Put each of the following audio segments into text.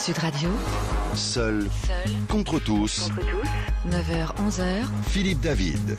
Sud Radio. Seul contre tous. 9h-11h. Philippe David.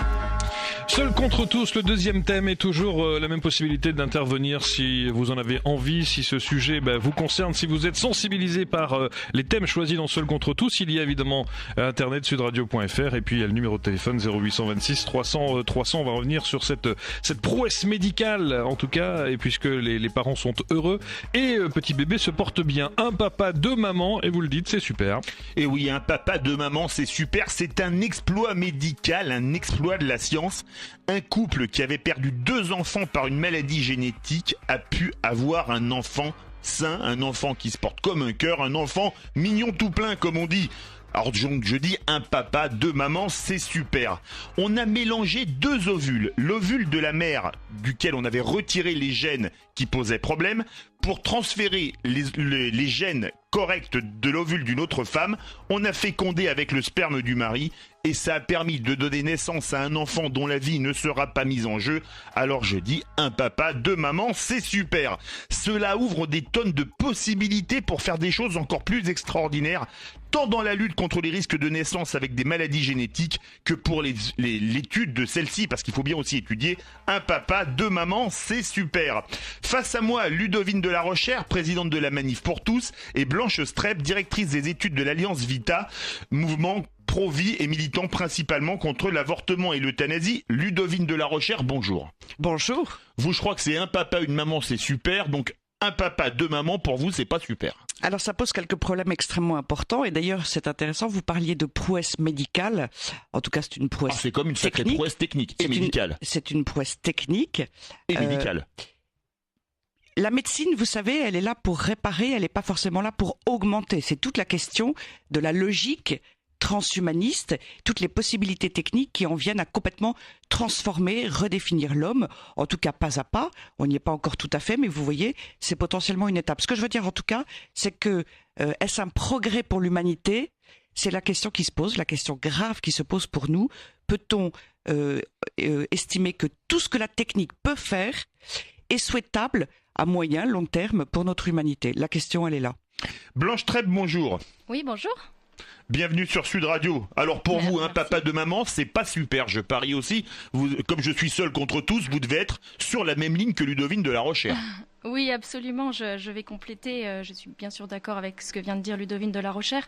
Seul contre tous, le deuxième thème est toujours la même possibilité d'intervenir si vous en avez envie, si ce sujet vous concerne, si vous êtes sensibilisé par les thèmes choisis dans Seul contre tous. Il y a évidemment internet sudradio.fr et puis il y a le numéro de téléphone 0826 300 300. On va revenir sur cette prouesse médicale en tout cas, et puisque les parents sont heureux et petit bébé se porte bien. Un papa, deux mamans, et vous le dites, c'est super. Et oui, un papa, deux mamans, c'est super, c'est un exploit médical, un exploit de la science. Un couple qui avait perdu 2 enfants par une maladie génétique a pu avoir un enfant sain, un enfant qui se porte comme un cœur, un enfant mignon tout plein comme on dit. Alors je dis un papa, deux mamans, c'est super. On a mélangé 2 ovules, l'ovule de la mère duquel on avait retiré les gènes qui posaient problème, pour transférer les gènes corrects de l'ovule d'une autre femme. On a fécondé avec le sperme du mari et ça a permis de donner naissance à un enfant dont la vie ne sera pas mise en jeu. Alors je dis un papa, deux mamans, c'est super. Cela ouvre des tonnes de possibilités pour faire des choses encore plus extraordinaires, tant dans la lutte contre les risques de naissance avec des maladies génétiques que pour l'étude de celle-ci, parce qu'il faut bien aussi étudier. Un papa, deux mamans, c'est super. Face à moi, Ludovine de la Rochère, présidente de la Manif pour tous, et Blanche Streb, directrice des études de l'Alliance Vita, mouvement pro-vie et militant principalement contre l'avortement et l'euthanasie. Ludovine de la Rochère, bonjour. Bonjour. Vous, je crois que c'est un papa, une maman, c'est super, donc un papa, deux mamans, pour vous, c'est pas super. Alors ça pose quelques problèmes extrêmement importants et d'ailleurs c'est intéressant, vous parliez de prouesse médicale, en tout cas c'est une prouesse c'est comme une sacrée prouesse technique et médicale. C'est une prouesse technique. Et médicale. La médecine, vous savez, elle est là pour réparer, elle n'est pas forcément là pour augmenter. C'est toute la question de la logique transhumaniste, toutes les possibilités techniques qui en viennent à complètement transformer, redéfinir l'homme, en tout cas pas à pas. On n'y est pas encore tout à fait, mais vous voyez, c'est potentiellement une étape. Ce que je veux dire en tout cas, c'est que est-ce un progrès pour l'humanité ? C'est la question qui se pose, la question grave qui se pose pour nous. Peut-on estimer que tout ce que la technique peut faire est souhaitable à moyen, long terme pour notre humanité ? La question, elle est là. Blanche Treb, bonjour. Oui, bonjour. Bienvenue sur Sud Radio. Alors pour vous, un papa de maman, c'est pas super. Je parie aussi, comme je suis seul contre tous, vous devez être sur la même ligne que Ludovine de la Rochère. Oui, absolument. Je vais compléter. Je suis bien sûr d'accord avec ce que vient de dire Ludovine de la Rochère.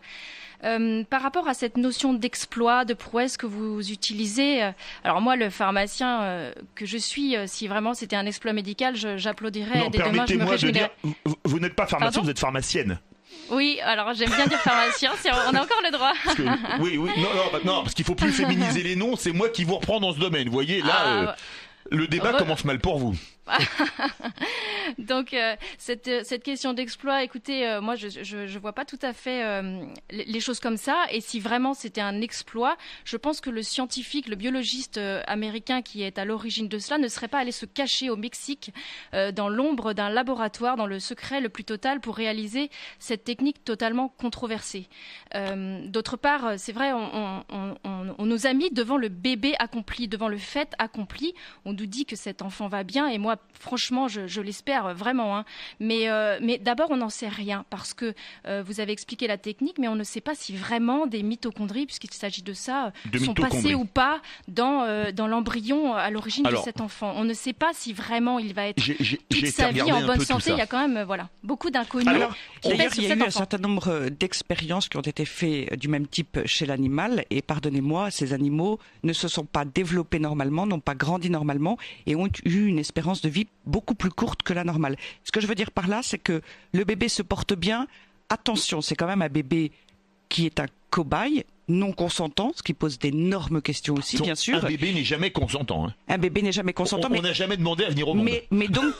Par rapport à cette notion d'exploit, de prouesse que vous utilisez, alors moi, le pharmacien que je suis, si vraiment c'était un exploit médical, j'applaudirais. Non, dès demain, je me permettez-moi de dire, vous n'êtes pas pharmacien, vous êtes pharmacienne. Oui, alors j'aime bien dire pharmacien, on a encore le droit. Oui, non, parce qu'il faut plus féminiser les noms, c'est moi qui vous reprends dans ce domaine. Vous voyez, là, le débat commence mal pour vous. Donc cette question d'exploit, écoutez, moi je vois pas tout à fait les choses comme ça. Et si vraiment c'était un exploit, je pense que le scientifique, le biologiste américain qui est à l'origine de cela ne serait pas allé se cacher au Mexique dans l'ombre d'un laboratoire, dans le secret le plus total pour réaliser cette technique totalement controversée. D'autre part, c'est vrai, on nous a mis devant le bébé accompli, devant le fait accompli. On nous dit que cet enfant va bien et moi franchement je l'espère vraiment, hein. Mais d'abord on n'en sait rien parce que vous avez expliqué la technique, mais on ne sait pas si vraiment des mitochondries, puisqu'il s'agit de ça, sont passées ou pas dans l'embryon à l'origine de cet enfant. On ne sait pas si vraiment il va être toute sa vie en bonne santé. Il y a quand même beaucoup d'inconnus. D'ailleurs, il y a eu un certain nombre d'expériences qui ont été faites du même type chez l'animal et pardonnez-moi, ces animaux ne se sont pas développés normalement, n'ont pas grandi normalement et ont eu une espérance de vie beaucoup plus courte que la normale. Ce que je veux dire par là, c'est que le bébé se porte bien. Attention, c'est quand même un bébé qui est un cobaye non consentant, ce qui pose d'énormes questions aussi, bien sûr. Un bébé n'est jamais consentant. Hein. Un bébé n'est jamais consentant. On n'a jamais demandé à venir au monde. Mais donc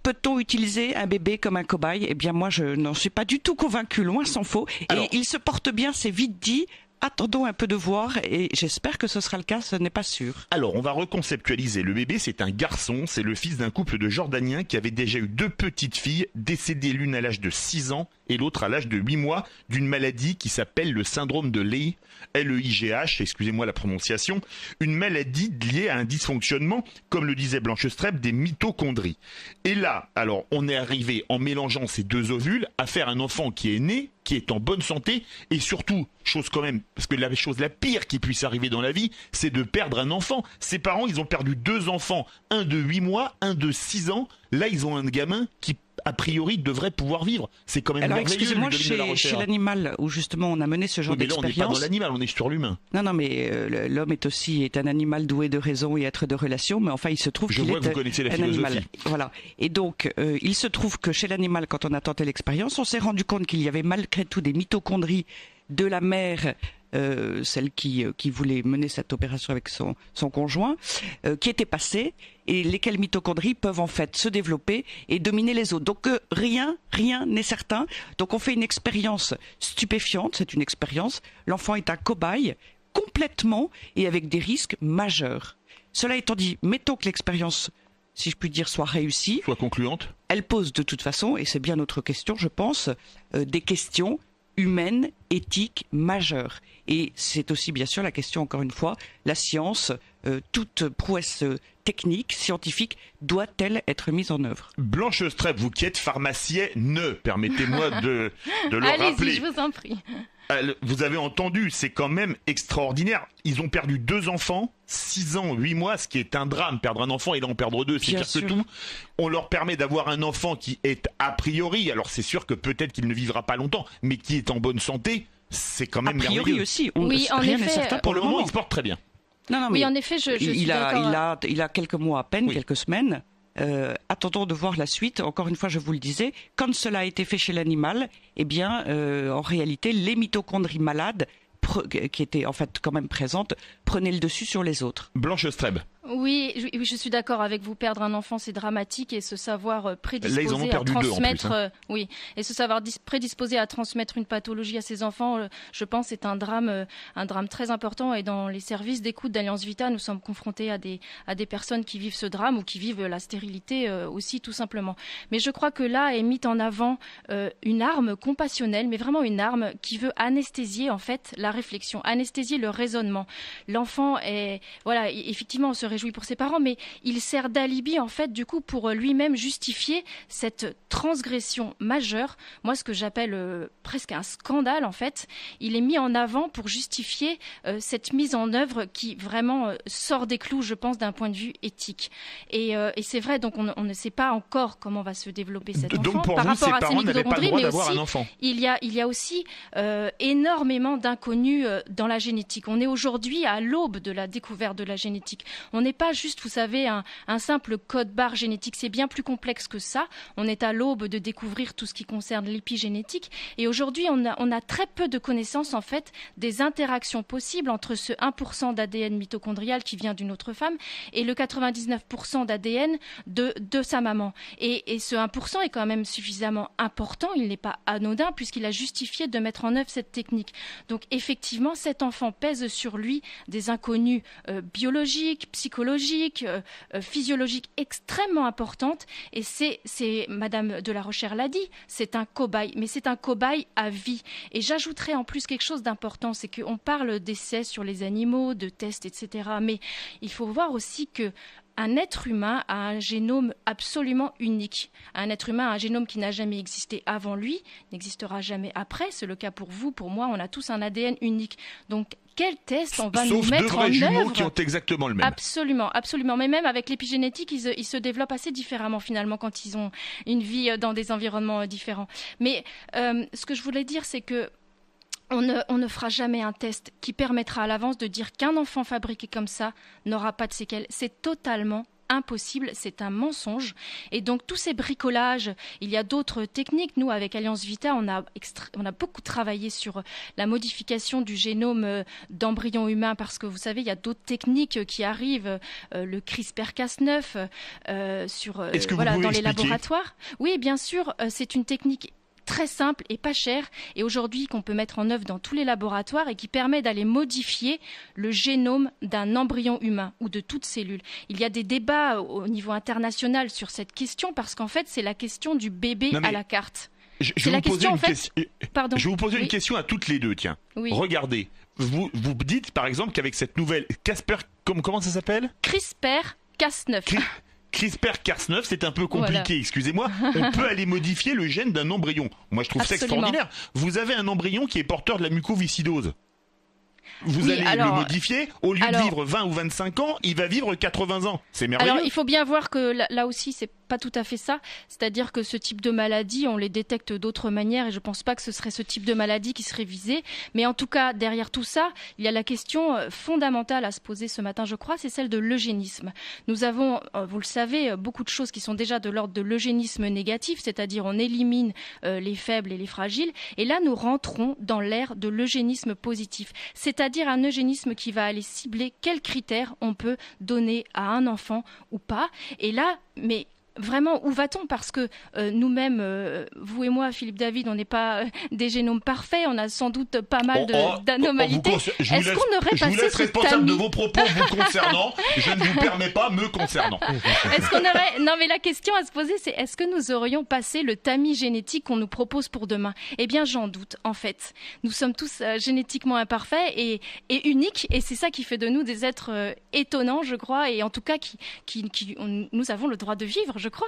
peut-on utiliser un bébé comme un cobaye ? Eh bien moi, je n'en suis pas du tout convaincu, loin s'en faut. Et il se porte bien, c'est vite dit. Attendons un peu de voir et j'espère que ce sera le cas, ce n'est pas sûr. Alors, on va reconceptualiser. Le bébé, c'est un garçon, c'est le fils d'un couple de Jordaniens qui avait déjà eu 2 petites filles, décédées l'une à l'âge de 6 ans et l'autre à l'âge de 8 mois, d'une maladie qui s'appelle le syndrome de Leigh, L-E-I-G-H, excusez-moi la prononciation, une maladie liée à un dysfonctionnement, comme le disait Blanche Streb, des mitochondries. Et là, alors, on est arrivé, en mélangeant ces 2 ovules, à faire un enfant qui est né, qui est en bonne santé, et surtout, chose quand même, parce que la chose la pire qui puisse arriver dans la vie, c'est de perdre un enfant. Ses parents, ils ont perdu 2 enfants, un de 8 mois, un de 6 ans. Là, ils ont un gamin qui, a priori, devrait pouvoir vivre. C'est quand même Alors, merveilleux. excusez-moi, chez l'animal, où justement on a mené ce genre mais là, on n'est d'expérience... pas dans l'animal, on est sur l'humain. Non, mais l'homme est un animal doué de raison et être de relation, mais enfin, il se trouve Je qu'il vois est que vous connaissez la un philosophie. animal. Voilà. Et donc, il se trouve que chez l'animal, quand on a tenté l'expérience, on s'est rendu compte qu'il y avait malgré tout des mitochondries de la mère, celle qui voulait mener cette opération avec son conjoint, qui étaient passées, et lesquelles mitochondries peuvent en fait se développer et dominer les autres. Donc rien n'est certain. Donc on fait une expérience stupéfiante, c'est une expérience. L'enfant est un cobaye complètement et avec des risques majeurs. Cela étant dit, mettons que l'expérience, si je puis dire, soit réussie. Soit concluante. Elle pose de toute façon, et c'est bien notre question, je pense, des questions humaine, éthique, majeure. Et c'est aussi bien sûr la question, encore une fois, la science, toute prouesse technique, scientifique, doit-elle être mise en œuvre? Blanche Streb, vous qui êtes pharmacienne, permettez-moi de le rappeler. Allez-y, je vous en prie. Vous avez entendu, c'est quand même extraordinaire. Ils ont perdu 2 enfants, 6 ans, 8 mois, ce qui est un drame. Perdre un enfant et là en perdre 2, c'est pire que tout. On leur permet d'avoir un enfant qui est a priori, alors c'est sûr que peut-être qu'il ne vivra pas longtemps, mais qui est en bonne santé, c'est quand même merveilleux. A priori aussi, oui, rien n'est certain pour le moment. Il se porte très bien. Non, mais oui, en effet, je suis d'accord. Il a quelques mois à peine, quelques semaines. Attendons de voir la suite. Encore une fois, je vous le disais, quand cela a été fait chez l'animal, eh bien, en réalité, les mitochondries malades, qui étaient en fait quand même présentes, prenaient le dessus sur les autres. Blanche Streb. Oui, je suis d'accord avec vous. Perdre un enfant, c'est dramatique, et se savoir prédisposer là, ils en ont perdu à transmettre, 2 en plus, oui, et se savoir prédisposer à transmettre une pathologie à ses enfants, je pense, c'est un drame très important. Et dans les services d'écoute d'Alliance Vita, nous sommes confrontés à des personnes qui vivent ce drame ou qui vivent la stérilité aussi, tout simplement. Mais je crois que là est mise en avant une arme compassionnelle, mais vraiment une arme qui veut anesthésier en fait la réflexion, anesthésier le raisonnement. L'enfant est, voilà, effectivement, on se réjouit pour ses parents, mais il sert d'alibi en fait du coup pour lui-même justifier cette transgression majeure. Moi, ce que j'appelle presque un scandale en fait, il est mis en avant pour justifier cette mise en œuvre qui vraiment sort des clous, je pense, d'un point de vue éthique. Et c'est vrai, donc on ne sait pas encore comment va se développer cet enfant. Donc pour par vous, rapport à ces mitochondries, mais d'avoir aussi un enfant. il y a aussi énormément d'inconnus dans la génétique. On est aujourd'hui à l'aube de la découverte de la génétique. On n'est pas juste, vous savez, un simple code-barre génétique. C'est bien plus complexe que ça. On est à l'aube de découvrir tout ce qui concerne l'épigénétique. Et aujourd'hui, on a très peu de connaissances, en fait, des interactions possibles entre ce 1% d'ADN mitochondrial qui vient d'une autre femme et le 99% d'ADN de sa maman. Et ce 1% est quand même suffisamment important. Il n'est pas anodin puisqu'il a justifié de mettre en œuvre cette technique. Donc, effectivement, cet enfant pèse sur lui des inconnus biologiques, psychologiques, physiologiques extrêmement importantes. Et c'est Madame de la Rochère l'a dit, c'est un cobaye, mais c'est un cobaye à vie. Et j'ajouterais en plus quelque chose d'important, c'est qu'on parle d'essais sur les animaux, de tests, etc. Mais il faut voir aussi que un être humain a un génome absolument unique. Un être humain a un génome qui n'a jamais existé avant lui, n'existera jamais après. C'est le cas pour vous, pour moi. On a tous un ADN unique. Donc, quel test on va nous mettre en œuvre? Sauf 2 vrais jumeaux qui ont exactement le même. Absolument, absolument. Mais même avec l'épigénétique, ils se développent assez différemment finalement quand ils ont une vie dans des environnements différents. Mais ce que je voulais dire, c'est que on ne fera jamais un test qui permettra à l'avance de dire qu'un enfant fabriqué comme ça n'aura pas de séquelles. C'est totalement impossible, c'est un mensonge. Et donc tous ces bricolages, il y a d'autres techniques. Nous, avec Alliance Vita, on a beaucoup travaillé sur la modification du génome d'embryons humains parce que vous savez, il y a d'autres techniques qui arrivent, le CRISPR-Cas9 dans les laboratoires. Oui, bien sûr, c'est une technique très simple et pas cher, et aujourd'hui qu'on peut mettre en œuvre dans tous les laboratoires et qui permet d'aller modifier le génome d'un embryon humain ou de toute cellule. Il y a des débats au niveau international sur cette question parce qu'en fait, c'est la question du bébé à la carte. Je vais vous poser une question à toutes les deux, tiens. Oui. Regardez, vous dites par exemple qu'avec cette nouvelle comment ça s'appelle ? CRISPR-Cas9. CRISPR-Cas9, c'est un peu compliqué, Voilà. excusez-moi. On peut aller modifier le gène d'un embryon. Moi, je trouve ça Absolument. extraordinaire. Vous avez un embryon qui est porteur de la mucoviscidose. Vous Oui, allez alors- le modifier. Au lieu de vivre 20 ou 25 ans, il va vivre 80 ans. C'est merveilleux. Alors, il faut bien voir que là aussi, c'est pas tout à fait ça. C'est-à-dire que ce type de maladie, on les détecte d'autres manières et je pense pas que ce serait ce type de maladie qui serait visé. Mais en tout cas, derrière tout ça, il y a la question fondamentale à se poser ce matin, je crois, c'est celle de l'eugénisme. Nous avons, vous le savez, beaucoup de choses qui sont déjà de l'ordre de l'eugénisme négatif, c'est-à-dire on élimine les faibles et les fragiles. Et là, nous rentrons dans l'ère de l'eugénisme positif, c'est-à-dire un eugénisme qui va aller cibler quels critères on peut donner à un enfant ou pas. Et là, mais vraiment, où va-t-on? Parce que nous-mêmes, vous et moi, Philippe David, on n'est pas des génomes parfaits, on a sans doute pas mal d'anomalités. Est-ce qu'on aurait Je vous passé laisse ce responsable de tamis? vos propos vous concernant. Je ne vous permets pas me concernant. Est-ce qu'on aurait... Non, mais la question à se poser, c'est est-ce que nous aurions passé le tamis génétique qu'on nous propose pour demain? Eh bien, j'en doute, en fait. Nous sommes tous génétiquement imparfaits et uniques, et c'est ça qui fait de nous des êtres étonnants, je crois, et en tout cas, nous avons le droit de vivre, je crois.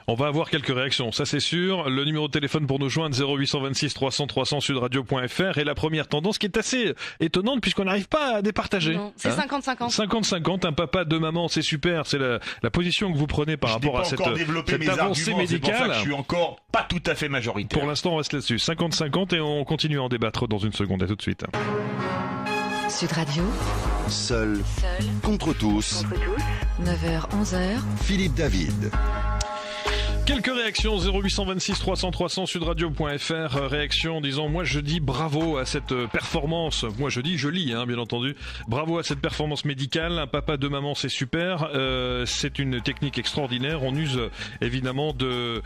On va avoir quelques réactions, ça c'est sûr. Le numéro de téléphone pour nous joindre 0826 300 300 sudradio.fr et la première tendance qui est assez étonnante puisqu'on n'arrive pas à départager. Non, c'est 50-50. 50-50, un papa, deux mamans, c'est super. C'est la position que vous prenez par rapport à cette avancée mes arguments, c'est pour ça médicale. que je suis encore pas tout à fait majoritaire. Pour l'instant, on reste là-dessus. 50-50 et on continue à en débattre dans une seconde. À tout de suite. Sud Radio, Seul contre tous. 9h, 11h. Philippe David. Quelques réactions 0826 300 300 sudradio.fr. Réaction disant moi je dis bravo à cette performance. Moi je dis je lis bien entendu. Bravo à cette performance médicale. Un papa deux mamans c'est super. C'est une technique extraordinaire. On use évidemment de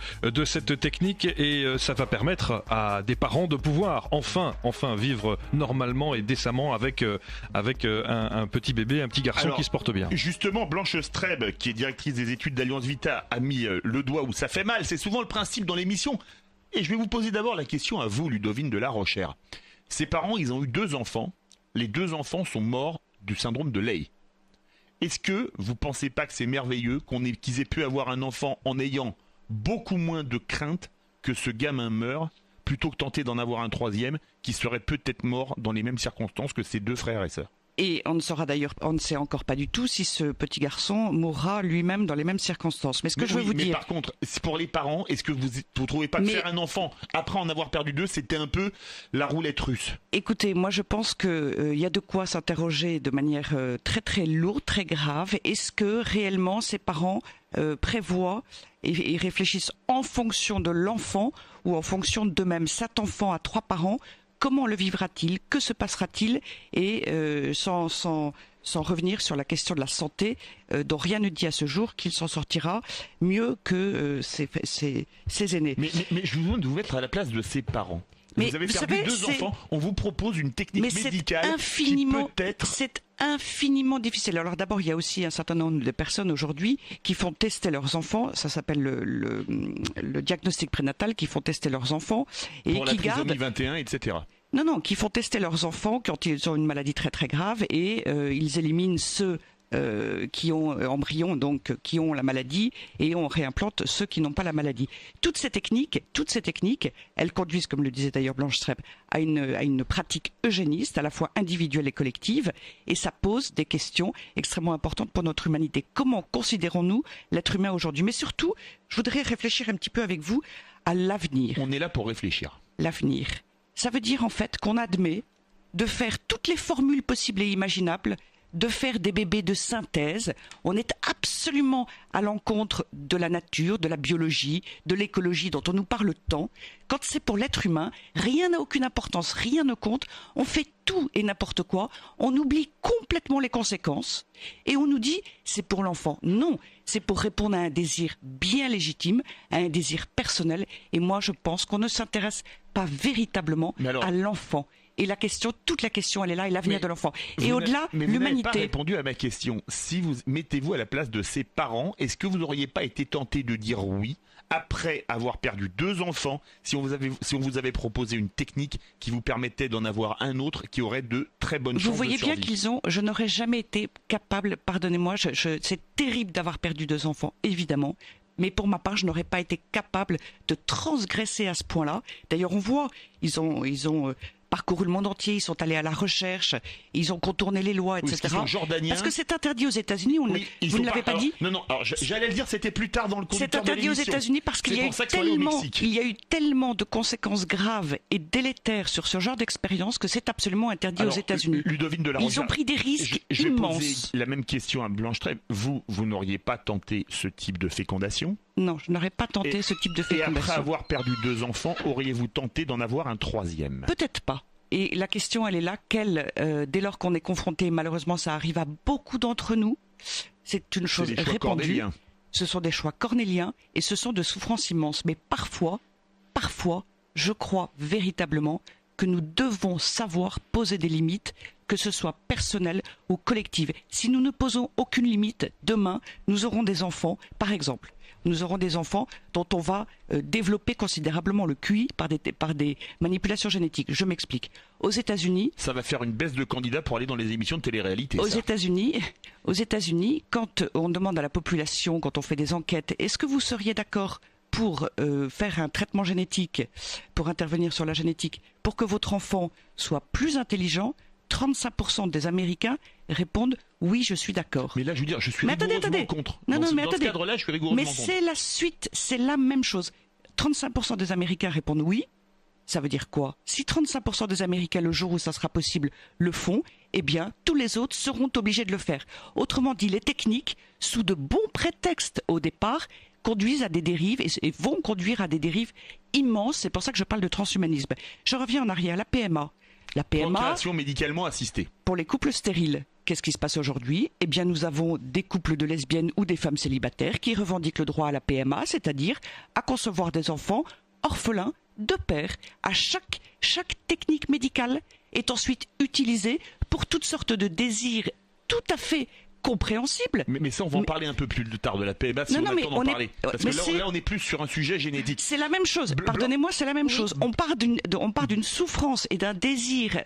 cette technique et ça va permettre à des parents de pouvoir enfin vivre normalement et décemment avec un petit bébé, un petit garçon qui se porte bien. Justement, Blanche Streb, qui est directrice des études d'Alliance Vita, a mis le doigt où ça fait mal. C'est souvent le principe dans l'émission. Et je vais vous poser d'abord la question à vous, Ludovine de La Rochère. Ces parents, ils ont eu 2 enfants. Les 2 enfants sont morts du syndrome de Leigh. Est-ce que vous pensez pas que c'est merveilleux qu'ils aient pu avoir un enfant en ayant beaucoup moins de crainte que ce gamin meure, plutôt que tenter d'en avoir un 3e qui serait peut-être mort dans les mêmes circonstances que ses 2 frères et sœurs? Et on ne sait encore pas du tout si ce petit garçon mourra lui-même dans les mêmes circonstances. Mais ce que je veux vous dire... Mais par contre, pour les parents, est-ce que vous trouvez pas que faire un enfant après en avoir perdu 2, c'était un peu la roulette russe? Écoutez, moi je pense que y a de quoi s'interroger de manière très très lourde, très grave. Est-ce que réellement ces parents prévoient et réfléchissent en fonction de l'enfant ou en fonction d'eux-mêmes? Cet enfant a 3 parents. Comment le vivra-t-il? Que se passera-t-il? Et sans revenir sur la question de la santé, dont rien ne dit à ce jour qu'il s'en sortira mieux que ses aînés. Mais je vous demande de vous mettre à la place de ses parents. Mais vous avez vous perdu savez, 2 enfants, on vous propose une technique médicale c'est infiniment difficile. Alors d'abord, il y a aussi un certain nombre de personnes aujourd'hui qui font tester leurs enfants. Ça s'appelle le diagnostic prénatal, qui font tester leurs enfants et pour qui la trisomie 21, etc. Non, qui font tester leurs enfants quand ils ont une maladie très très grave et ils éliminent ceux qui ont embryons, donc qui ont la maladie, et on réimplante ceux qui n'ont pas la maladie. Toutes ces techniques, elles conduisent, comme le disait d'ailleurs Blanche Streb, à une pratique eugéniste, à la fois individuelle et collective, et ça pose des questions extrêmement importantes pour notre humanité. Comment considérons-nous l'être humain aujourd'hui? Mais surtout, je voudrais réfléchir un petit peu avec vous à l'avenir. On est là pour réfléchir. L'avenir. Ça veut dire en fait qu'on admet de faire toutes les formules possibles et imaginables, de faire des bébés de synthèse. On est absolument à l'encontre de la nature, de la biologie, de l'écologie dont on nous parle tant. Quand c'est pour l'être humain, rien n'a aucune importance, rien ne compte. On fait tout et n'importe quoi. On oublie complètement les conséquences. Et on nous dit, c'est pour l'enfant. Non, c'est pour répondre à un désir bien légitime, à un désir personnel. Et moi, je pense qu'on ne s'intéresse pas véritablement à l'enfant. Et toute la question, elle est là, et l'avenir de l'enfant. Et au-delà, l'humanité. Vous n'avez pas l'humanité. répondu à ma question. Si vous mettez-vous à la place de ses parents, est-ce que vous n'auriez pas été tenté de dire oui après avoir perdu 2 enfants, si on vous avait proposé une technique qui vous permettait d'en avoir un autre qui aurait de très bonnes chances de survie. Vous voyez bien je n'aurais jamais été capable, pardonnez-moi, c'est terrible d'avoir perdu 2 enfants, évidemment. Mais pour ma part, je n'aurais pas été capable de transgresser à ce point-là. D'ailleurs, on voit, ils ont parcouru le monde entier, ils sont allés à la recherche, ils ont contourné les lois, etc. Ils sont jordaniens. Parce que c'est interdit aux États-Unis, vous ne l'avez pas dit ? Non, alors, j'allais le dire, c'était plus tard dans le conducteur de l'émission. C'est interdit aux États-Unis parce qu'il y a eu tellement de conséquences graves et délétères sur ce genre d'expérience que c'est absolument interdit aux États-Unis. Ludovine de la Ils ont pris des risques immenses. Je vais poser la même question à Blanche Trèbe. Vous n'auriez pas tenté ce type de fécondation ? Non, je n'aurais pas tenté ce type de fécondation. Et après avoir perdu 2 enfants, auriez-vous tenté d'en avoir un 3e ? Peut-être pas. Et la question, elle est là, dès lors qu'on est confronté, malheureusement ça arrive à beaucoup d'entre nous, c'est une chose répandue. Cornéliens. Ce sont des choix cornéliens et ce sont de souffrances immenses. Mais parfois, je crois véritablement que nous devons savoir poser des limites, que ce soit personnelles ou collectives. Si nous ne posons aucune limite, demain, nous aurons des enfants, par exemple. Nous aurons des enfants dont on va développer considérablement le QI par des manipulations génétiques. Je m'explique. Aux États-Unis, ça va faire une baisse de candidats pour aller dans les émissions de télé-réalité. Aux États-Unis, quand on demande à la population, quand on fait des enquêtes, est-ce que vous seriez d'accord pour faire un traitement génétique, pour intervenir sur la génétique, pour que votre enfant soit plus intelligent, 35% des Américains répondent oui, je suis d'accord. Mais là, je veux dire, je suis rigoureusement contre. Non, dans mais ce cadre-là, je suis rigoureusement contre. Mais c'est la suite, c'est la même chose. 35% des Américains répondent oui. Ça veut dire quoi ? Si 35% des Américains, le jour où ça sera possible, le font, eh bien, tous les autres seront obligés de le faire. Autrement dit, les techniques, sous de bons prétextes au départ, conduisent à des dérives et vont conduire à des dérives immenses. C'est pour ça que je parle de transhumanisme. Je reviens en arrière, la PMA. La PMA, procréation médicalement assistée. Pour les couples stériles, qu'est-ce qui se passe aujourd'hui ? Eh bien, nous avons des couples de lesbiennes ou des femmes célibataires qui revendiquent le droit à la PMA, c'est-à-dire à concevoir des enfants orphelins de père. À chaque technique médicale est ensuite utilisée pour toutes sortes de désirs tout à fait compréhensible. Mais ça, on va en parler un peu plus tard de la PMA si on a le temps d'en parler. Parce que là, on est plus sur un sujet génétique. C'est la même chose. Pardonnez-moi, c'est la même chose. On part d'une souffrance et d'un désir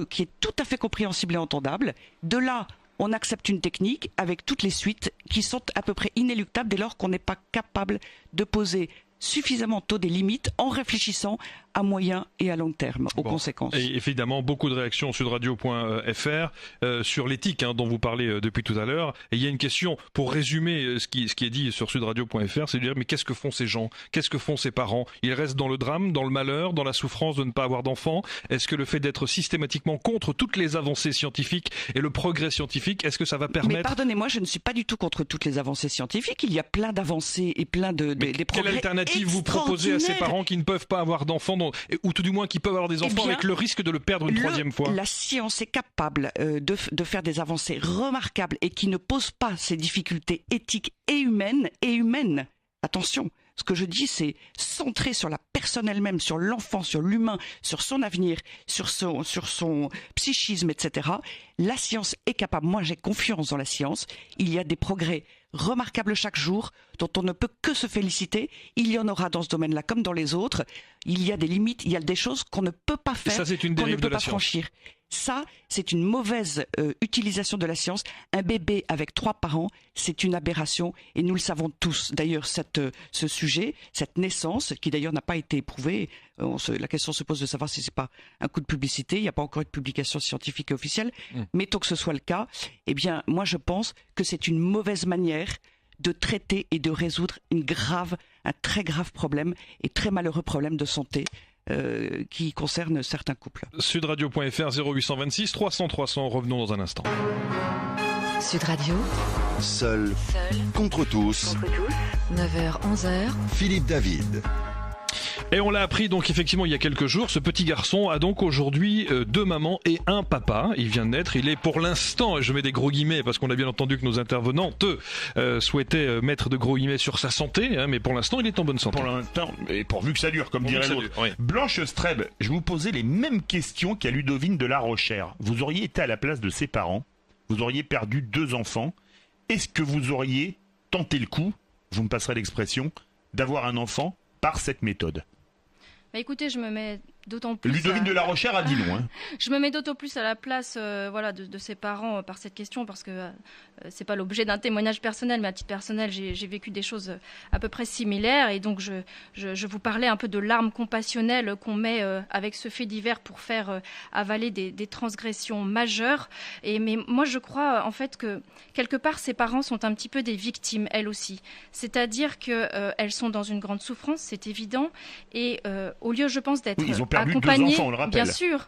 qui est tout à fait compréhensible et entendable. De là, on accepte une technique avec toutes les suites qui sont à peu près inéluctables dès lors qu'on n'est pas capable de poser suffisamment tôt des limites en réfléchissant à moyen et à long terme aux conséquences. Et évidemment, beaucoup de réactions sur sudradio.fr sur l'éthique dont vous parlez depuis tout à l'heure. Et il y a une question, pour résumer ce qui est dit sur sudradio.fr, c'est de dire mais qu'est-ce que font ces gens ? Qu'est-ce que font ces parents ? Ils restent dans le drame, dans le malheur, dans la souffrance de ne pas avoir d'enfants ? Est-ce que le fait d'être systématiquement contre toutes les avancées scientifiques et le progrès scientifique, est-ce que ça va permettre... Mais pardonnez-moi, je ne suis pas du tout contre toutes les avancées scientifiques. Il y a plein d'avancées et plein des progrès. Quelle alternative vous proposez à ces parents qui ne peuvent pas avoir d'enfants, ou tout du moins qui peuvent avoir des enfants avec le risque de le perdre une troisième fois ? La science est capable de faire des avancées remarquables et qui ne posent pas ces difficultés éthiques et humaines. Attention, ce que je dis, c'est centré sur la personne elle-même, sur l'enfant, sur l'humain, sur son avenir, sur son psychisme, etc. La science est capable. Moi, j'ai confiance dans la science. Il y a des progrès remarquables chaque jour dont on ne peut que se féliciter. Il y en aura dans ce domaine-là comme dans les autres. Il y a des limites, il y a des choses qu'on ne peut pas faire, ça, c'est une dérive qu'on ne peut de la pas science. franchir. Ça, c'est une mauvaise utilisation de la science. Un bébé avec 3 parents, c'est une aberration et nous le savons tous. D'ailleurs, ce sujet, cette naissance, qui d'ailleurs n'a pas été éprouvée, la question se pose de savoir si c'est pas un coup de publicité. Il n'y a pas encore eu de publication scientifique et officielle. Mettons que ce soit le cas. Eh bien, moi, je pense que c'est une mauvaise manière de traiter et de résoudre un très grave problème et très malheureux problème de santé qui concerne certains couples. Sudradio.fr 0826 300 300, revenons dans un instant. Sud Radio, Seul contre tous. 9h, 11h. Philippe David. Et on l'a appris donc effectivement il y a quelques jours, ce petit garçon a donc aujourd'hui 2 mamans et un papa. Il vient de naître, il est pour l'instant, je mets des gros guillemets parce qu'on a bien entendu que nos intervenantes souhaitaient mettre de gros guillemets sur sa santé, mais pour l'instant il est en bonne santé. Pour l'instant, et pourvu que ça dure, comme dirait l'autre. Oui. Blanche Streb, je vous posais les mêmes questions qu'à Ludovine de la Rochère. Vous auriez été à la place de ses parents, vous auriez perdu 2 enfants. Est-ce que vous auriez tenté le coup, vous me passerez l'expression, d'avoir un enfant par cette méthode? Bah écoutez, je me mets d'autant plus... Ludovine de la Rochère a dit non. Je me mets d'autant plus à la place de ses parents par cette question, parce que c'est pas l'objet d'un témoignage personnel, mais à titre personnel, j'ai vécu des choses à peu près similaires, et donc je vous parlais un peu de l'arme compassionnelle qu'on met avec ce fait divers pour faire avaler des transgressions majeures. Mais moi, je crois en fait que quelque part, ces parents sont un petit peu des victimes, elles aussi. C'est-à-dire qu'elles sont dans une grande souffrance, c'est évident, et au lieu, je pense, d'être accompagnées, 2 enfants, on le rappelle.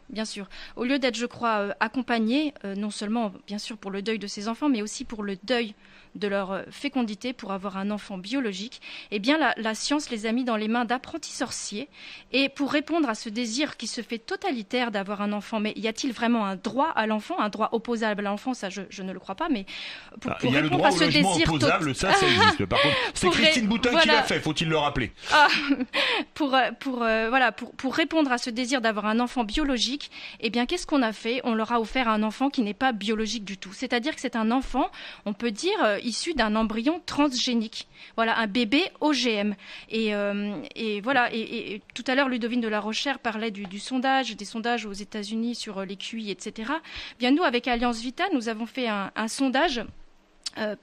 Bien sûr. Au lieu d'être, je crois, accompagnées, non seulement, bien sûr, pour le deuil de ces enfants, mais aussi pour le deuil de leur fécondité, pour avoir un enfant biologique, eh bien la science les a mis dans les mains d'apprentis sorciers. Et pour répondre à ce désir qui se fait totalitaire d'avoir un enfant, mais y a-t-il vraiment un droit à l'enfant, un droit opposable à l'enfant? Ça, je ne le crois pas, mais pour il y a le droit au logement opposable, ça existe. Par contre, c'est Christine Boutin qui l'a fait, faut-il le rappeler. Pour répondre à ce désir d'avoir un enfant biologique, eh bien qu'est-ce qu'on a fait? On leur a offert un enfant qui n'est pas biologique du tout. C'est-à-dire que c'est un enfant, on peut dire, issu d'un embryon transgénique. Voilà, un bébé OGM. Et voilà. Et tout à l'heure, Ludovine de la Rochère parlait des sondages aux États-Unis sur les QI, etc. Bien, nous, avec Alliance Vita, nous avons fait un sondage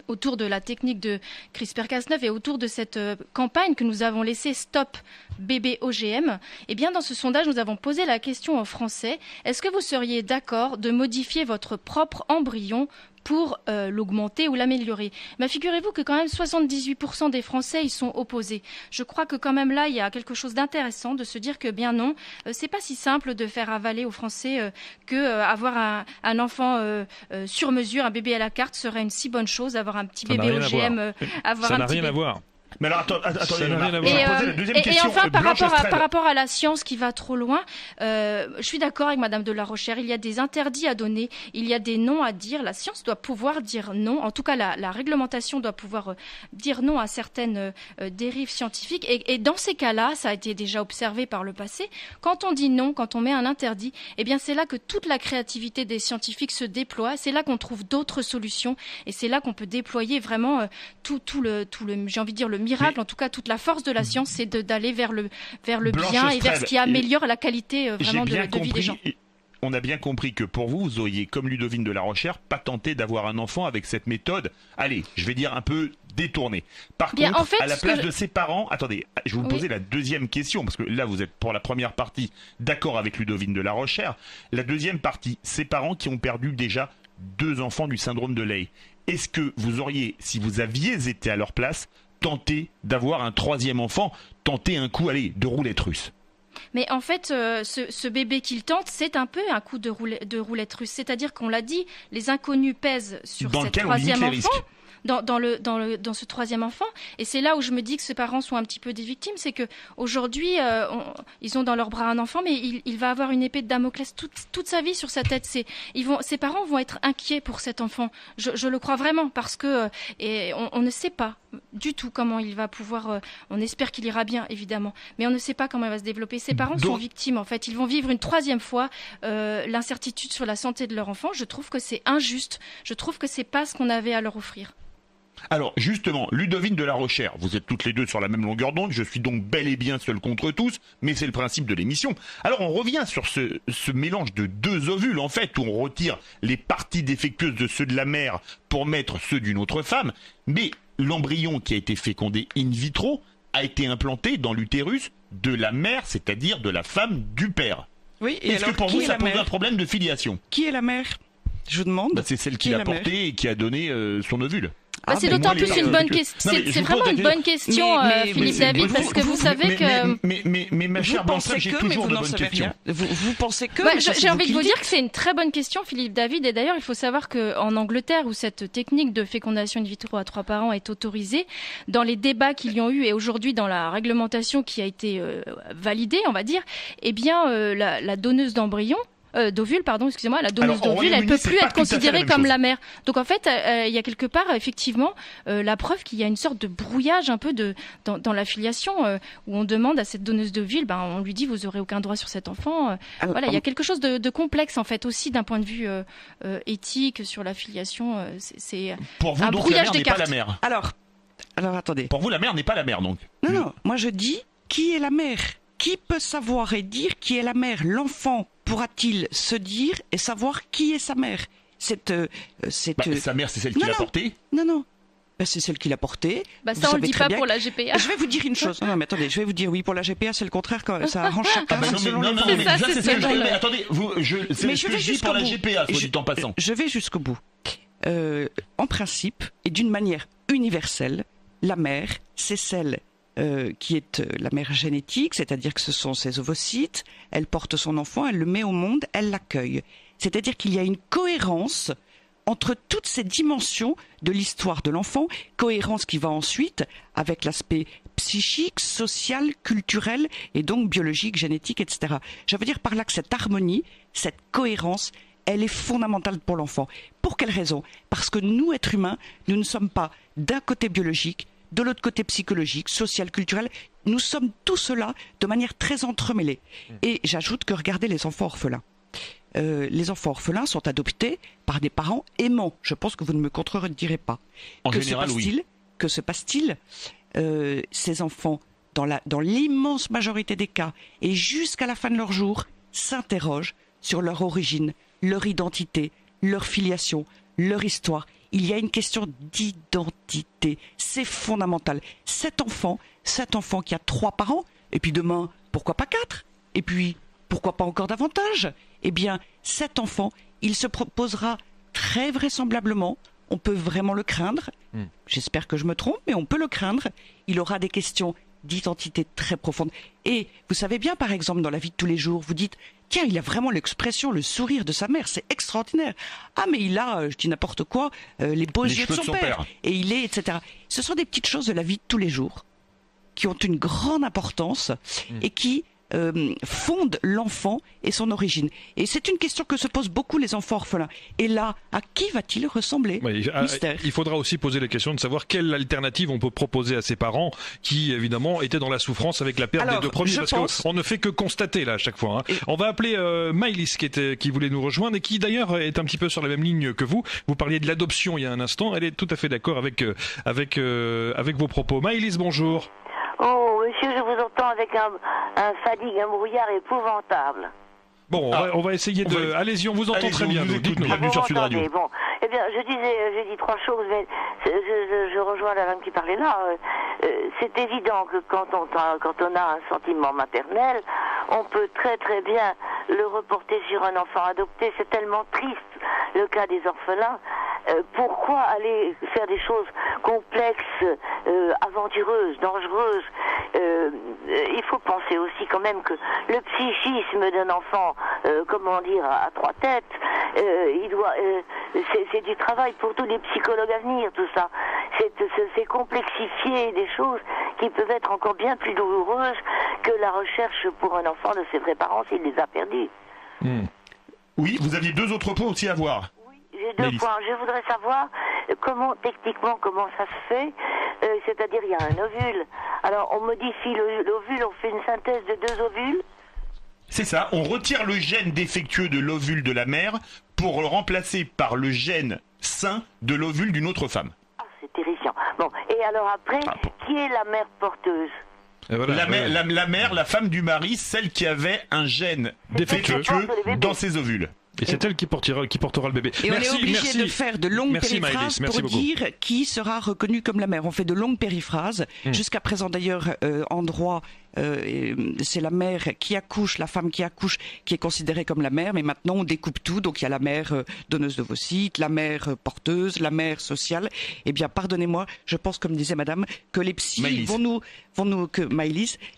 autour de la technique de CRISPR-Cas9 et autour de cette campagne que nous avons laissée Stop Bébé OGM. Eh bien, dans ce sondage, nous avons posé la question aux Français: est-ce que vous seriez d'accord de modifier votre propre embryon pour l'augmenter ou l'améliorer? Mais figurez-vous que quand même 78% des Français y sont opposés. Je crois que quand même là, il y a quelque chose d'intéressant de se dire que bien non, c'est pas si simple de faire avaler aux Français que avoir un enfant sur mesure, un bébé à la carte serait une si bonne chose, avoir un petit bébé OGM, ça n'a rien à voir. Mais alors attendez, et enfin par rapport à la science qui va trop loin, je suis d'accord avec Madame de la Rochère, il y a des interdits à donner, il y a des noms à dire, la science doit pouvoir dire non, en tout cas la réglementation doit pouvoir dire non à certaines dérives scientifiques, et dans ces cas-là, ça a été déjà observé par le passé, quand on dit non, quand on met un interdit, eh bien c'est là que toute la créativité des scientifiques se déploie, c'est là qu'on trouve d'autres solutions, et c'est là qu'on peut déployer vraiment tout le j'ai envie de dire le miracle, en tout cas toute la force de la science, c'est d'aller vers le bien et vers ce qui améliore la qualité vraiment de vie des gens. On a bien compris que pour vous, vous auriez, comme Ludovine de la Rochère, pas tenté d'avoir un enfant avec cette méthode, allez, je vais dire un peu détournée. Par contre, en fait, à la place de ses parents, attendez, je vais vous poser la deuxième question, parce que là, vous êtes pour la première partie d'accord avec Ludovine de la Rochère. La deuxième partie, ses parents qui ont perdu déjà 2 enfants du syndrome de Leigh. Est-ce que vous auriez, si vous aviez été à leur place, tenter d'avoir un 3e enfant, tenter un coup, de roulette russe? Mais en fait, ce bébé qu'il tente, c'est un peu un coup de roulette russe. C'est-à-dire qu'on l'a dit, les inconnus pèsent sur cette 3e enfant. Dans ce 3e enfant, et c'est là où je me dis que ses parents sont un petit peu des victimes, c'est que aujourd'hui ils ont dans leurs bras un enfant, mais il va avoir une épée de Damoclès toute sa vie sur sa tête. Ses parents vont être inquiets pour cet enfant. Je le crois vraiment, parce que on ne sait pas du tout comment il va pouvoir. On espère qu'il ira bien, évidemment, mais on ne sait pas comment il va se développer. Ses parents sont victimes, en fait. Ils vont vivre une 3e fois l'incertitude sur la santé de leur enfant. Je trouve que c'est injuste. Je trouve que c'est pas ce qu'on avait à leur offrir. Alors justement, Ludovine de la Rochère, vous êtes toutes les deux sur la même longueur d'onde, je suis donc bel et bien seul contre tous, mais c'est le principe de l'émission. Alors on revient sur ce mélange de 2 ovules, en fait, où on retire les parties défectueuses de ceux de la mère pour mettre ceux d'une autre femme, mais l'embryon qui a été fécondé in vitro a été implanté dans l'utérus de la mère, c'est-à-dire de la femme du père. Oui, et est-ce que pour vous ça pose un problème de filiation? Qui est la mère? Je vous demande. C'est celle qui l'a porté et qui a donné son ovule. C'est d'autant plus une bonne question. C'est vraiment une bonne question, Philippe David, parce que vous savez que. Mais ma chère Blanchard, j'ai toujours de bonnes questions. Vous pensez que. J'ai envie de vous dire que c'est une très bonne question, Philippe David. Et d'ailleurs, il faut savoir qu'en Angleterre, où cette technique de fécondation in vitro à 3 parents est autorisée, dans les débats qu'il y ont eu et aujourd'hui dans la réglementation qui a été validée, on va dire, eh bien, la donneuse d'embryon. D'ovule, pardon, excusez-moi, la donneuse d'ovule, elle peut plus être considérée comme la mère. Donc en fait, il y a quelque part, effectivement, la preuve qu'il y a une sorte de brouillage un peu dans la filiation, où on demande à cette donneuse d'ovule, on lui dit vous aurez aucun droit sur cet enfant. Voilà, il y a quelque chose de complexe en fait aussi d'un point de vue éthique sur la filiation. C'est pour vous, un donc, brouillage la mère des n'est cartes. Pas la mère. Alors attendez. Pour vous, la mère n'est pas la mère, donc. Non, moi je dis, qui est la mère ? Qui peut savoir et dire qui est la mère ? L'enfant pourra-t-il se dire et savoir qui est sa mère ? Sa mère, c'est celle qui l'a portée ? Non. C'est celle qui l'a portée. Ça, on le dit pas pour la GPA. Je vais vous dire une chose. Non, mais attendez, je vais vous dire oui, pour la GPA, c'est le contraire, quand ça arrange chacun. Attendez, c'est ce que je dis pour la GPA, soit dit en passant. Je vais jusqu'au bout. En principe, et d'une manière universelle, la mère, c'est celle qui est la mère génétique, c'est-à-dire que ce sont ses ovocytes, elle porte son enfant, elle le met au monde, elle l'accueille. C'est-à-dire qu'il y a une cohérence entre toutes ces dimensions de l'histoire de l'enfant, cohérence qui va ensuite avec l'aspect psychique, social, culturel et donc biologique, génétique, etc. Je veux dire par là que cette harmonie, cette cohérence, elle est fondamentale pour l'enfant. Pour quelle raison ? Parce que nous, êtres humains, nous ne sommes pas d'un côté biologique, de l'autre côté psychologique, social, culturel. Nous sommes tout cela de manière très entremêlée. Et j'ajoute que regardez les enfants orphelins. Les enfants orphelins sont adoptés par des parents aimants. Je pense que vous ne me contredirez pas. En général, oui. Que se passe-t-il ? Ces enfants, dans l'immense majorité des cas, et jusqu'à la fin de leur jour, s'interrogent sur leur origine, leur identité, leur filiation, leur histoire. Il y a une question d'identité. C'est fondamental. Cet enfant qui a 3 parents, et puis demain, pourquoi pas 4 ? Et puis, pourquoi pas encore davantage ? Eh bien, cet enfant, il se proposera très vraisemblablement, on peut vraiment le craindre, j'espère que je me trompe, mais on peut le craindre, il aura des questions d'identité très profondes. Et vous savez bien, par exemple, dans la vie de tous les jours, vous dites, tiens, il a vraiment l'expression, le sourire de sa mère, c'est extraordinaire. Ah, mais il a, je dis n'importe quoi, les beaux yeux de son père. Et il est, etc. Ce sont des petites choses de la vie de tous les jours qui ont une grande importance et qui fonde l'enfant et son origine. Et c'est une question que se posent beaucoup les enfants orphelins. Et là, à qui va-t-il ressembler ? Mystère. Il faudra aussi poser la question de savoir quelle alternative on peut proposer à ses parents qui, évidemment, étaient dans la souffrance avec la perte des 2 premiers. Parce qu'on ne fait que constater, là, à chaque fois. On va appeler Maëlys qui voulait nous rejoindre et qui, d'ailleurs, est un petit peu sur la même ligne que vous. Vous parliez de l'adoption il y a un instant. Elle est tout à fait d'accord avec vos propos. Maëlys, bonjour. Oh, monsieur, je vous entends avec un fatigue, un brouillard épouvantable. Bon, on va essayer de... Allez-y, on vous entend très bien. Dites-nous. Bienvenue sur Sud Radio. Bon, eh bien, j'ai dit 3 choses, mais je rejoins la dame qui parlait là. C'est évident que quand on a un sentiment maternel, on peut très très bien le reporter sur un enfant adopté. C'est tellement triste, le cas des orphelins. Pourquoi aller faire des choses complexes, aventureuses, dangereuses ? Il faut penser aussi quand même que le psychisme d'un enfant, à 3 têtes, c'est du travail pour tous les psychologues à venir, tout ça. C'est complexifier des choses qui peuvent être encore bien plus douloureuses que la recherche pour un enfant de ses vrais parents s'il les a perdus. Oui, vous aviez 2 autres points aussi à voir. J'ai 2 points. Je voudrais savoir techniquement comment ça se fait. C'est-à-dire, il y a un ovule. Alors, on modifie l'ovule, on fait une synthèse de 2 ovules. C'est ça, on retire le gène défectueux de l'ovule de la mère pour le remplacer par le gène sain de l'ovule d'une autre femme. Ah, c'est terrifiant. Bon, et alors après, qui est la mère porteuse ? Voilà, la mère, la femme du mari, celle qui avait un gène défectueux dans ses ovules. Et c'est elle qui portera le bébé. Et on est obligé de faire de longues périphrases pour dire qui sera reconnu comme la mère. On fait de longues périphrases. Jusqu'à présent, d'ailleurs, en droit, c'est la mère qui accouche, la femme qui accouche, qui est considérée comme la mère. Mais maintenant, on découpe tout. Donc, il y a la mère donneuse d'ovocytes, la mère porteuse, la mère sociale. Eh bien, pardonnez-moi, je pense, comme disait madame, que les psys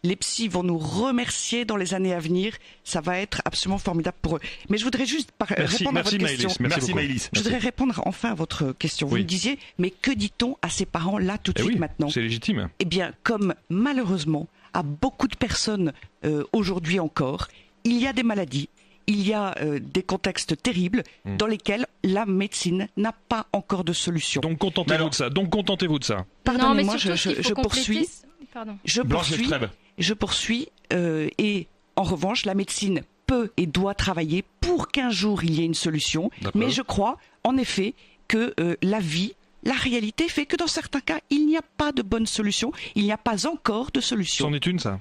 les psys vont nous remercier dans les années à venir. Ça va être absolument formidable pour eux. Mais je voudrais juste répondre à votre question. Merci Maëlys. Je voudrais répondre enfin à votre question. Vous me disiez, mais que dit-on à ces parents là tout de suite maintenant ? C'est légitime. Eh bien, comme malheureusement à beaucoup de personnes aujourd'hui encore, il y a des maladies, il y a des contextes terribles dans lesquels la médecine n'a pas encore de solution. Donc contentez-vous de ça. Pardonnez-moi, je poursuis. Pardon. Je poursuis et en revanche, la médecine peut et doit travailler pour qu'un jour il y ait une solution. Mais je crois, en effet, que la vie, la réalité fait que dans certains cas, il n'y a pas de bonne solution. Il n'y a pas encore de solution. C'en est une, ça.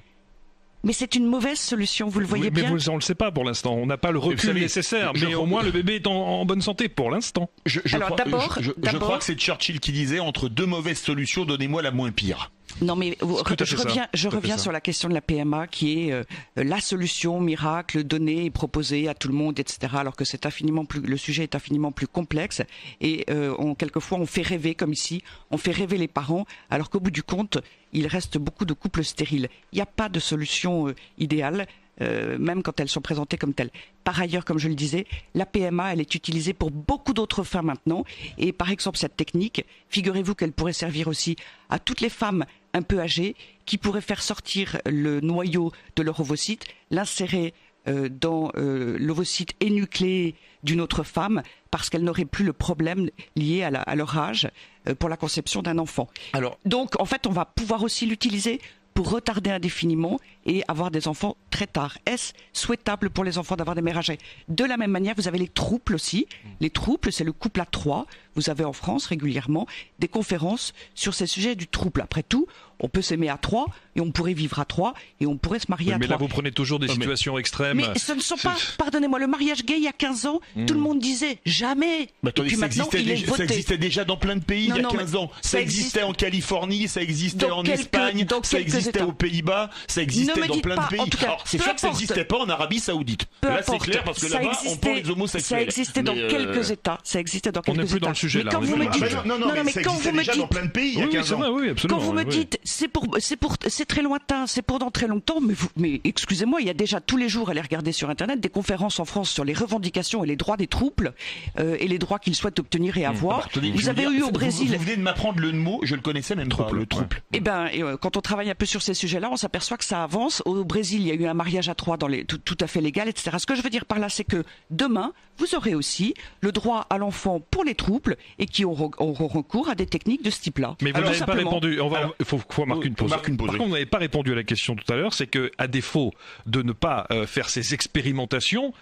Mais c'est une mauvaise solution, vous le voyez mais bien. on ne le sait pas pour l'instant. On n'a pas le recul nécessaire. Mais au moins, le bébé est en bonne santé pour l'instant. Je crois que c'est Churchill qui disait, entre deux mauvaises solutions, donnez-moi la moins pire. Non, mais je reviens sur la question de la PMA, qui est la solution miracle donnée et proposée à tout le monde, etc. Alors que le sujet est infiniment plus complexe. Et quelquefois, on fait rêver, comme ici, on fait rêver les parents, alors qu'au bout du compte, il reste beaucoup de couples stériles. Il n'y a pas de solution idéale. Même quand elles sont présentées comme telles. Par ailleurs, comme je le disais, la PMA, elle est utilisée pour beaucoup d'autres fins maintenant. Et par exemple, cette technique, figurez-vous qu'elle pourrait servir aussi à toutes les femmes un peu âgées qui pourraient faire sortir le noyau de leur ovocyte, l'insérer dans l'ovocyte énucléé d'une autre femme, parce qu'elle n'aurait plus le problème lié à leur âge pour la conception d'un enfant. Donc, en fait, on va pouvoir aussi l'utiliser pour retarder indéfiniment et avoir des enfants très tard. Est-ce souhaitable pour les enfants d'avoir des mères âgées ? De la même manière, vous avez les trouples aussi. Les trouples, c'est le couple à 3. Vous avez en France régulièrement des conférences sur ces sujets du trouble. Après tout, on peut s'aimer à 3 et on pourrait vivre à 3 et on pourrait se marier à 3. Mais là, vous prenez toujours des situations extrêmes. Mais ce ne sont pas, pardonnez-moi, le mariage gay il y a 15 ans, tout le monde disait jamais. Et puis maintenant, il est voté. Ça existait déjà dans plein de pays il y a 15 ans. Ça existait en Californie, ça existait en Espagne, ça existait aux Pays-Bas, ça existait dans plein de pays. Alors, c'est sûr que ça n'existait pas en Arabie Saoudite. Là, c'est clair, parce que là-bas, on prend les homosexuels. Ça existait dans quelques États. Ça existait dans quelques États. On n'est plus dans le sujet là. Quand vous me dites, mais ça existait déjà dans plein de pays il y a 15 ans. Quand vous me dites, c'est très lointain, c'est pour dans très longtemps, mais excusez-moi, il y a déjà tous les jours, allez regarder sur Internet, des conférences en France sur les revendications et les droits des trouples et les droits qu'ils souhaitent obtenir et avoir. Vous avez eu au Brésil. Vous venez de m'apprendre le mot, je le connaissais même pas, le trouble. Eh ben, quand on travaille un peu sur ces sujets-là, on s'aperçoit que ça avance. Au Brésil, il y a eu un mariage à 3 tout à fait légal, etc. Ce que je veux dire par là, c'est que demain, vous aurez aussi le droit à l'enfant pour les trouples et qui auront recours à des techniques de ce type-là. Mais vous n'avez pas répondu. Il faut marquer une pause. Par contre, vous n'avez pas répondu à la question tout à l'heure, c'est que, à défaut de ne pas faire ces expérimentations,